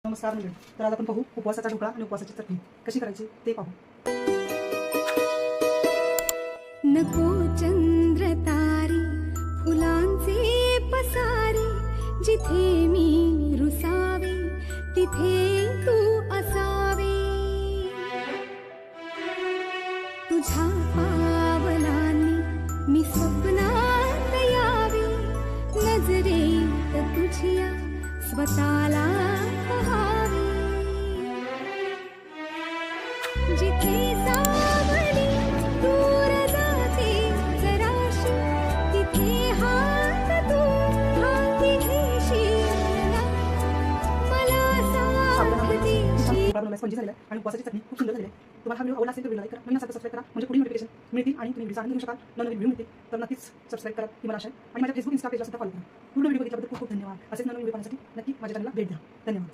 नमस्कार मंडळी. तर आज आपण पाहू उपवासाचा ढोकळा आणि उपवासाची चटणी कशी करायची ते पाहू. नको चंद्र तारे फुलांचे पसारे, जिथे मी रुसावे तिथे तू असावे. तुझ्या पावलांनी मी स्वप्नात यावे, नजरेत तुझ्या स्वतःला पहावे. जिथे सावली दूर जाते जराशी, तिथे हात तू हाती घेशील ना, मला साथ देशील. स्पंजी झालेला आहे आणि उपवासाची चटणी खूप सुंदर झाली आहे. तुम्हाला हा व्हिडिओ आवडला असेल तर व्हिडिओ लाईक करा, नवीन असेल तर सबस्क्राईब करा, म्हणजे पुढील नोटिफिकेशन मिळतील आणि तुम्ही व्हिडिओ आनंद घेऊ शकाल. नवीन व्हिडिओ मिळतील तर नक्कीच सबस्क्राईब करा, ही मला आशा आहे. आणि माझ्या फेसबुक इंस्टा पेजला सुद्धा फॉलो करा. पूर्ण व्हिडिओ बघितल्याबद्दल खूप खूप धन्यवाद. असेच नवीन व्हिडिओ पाहण्यासाठी नक्की माझ्या चॅनलला भेट द्या. धन्यवाद.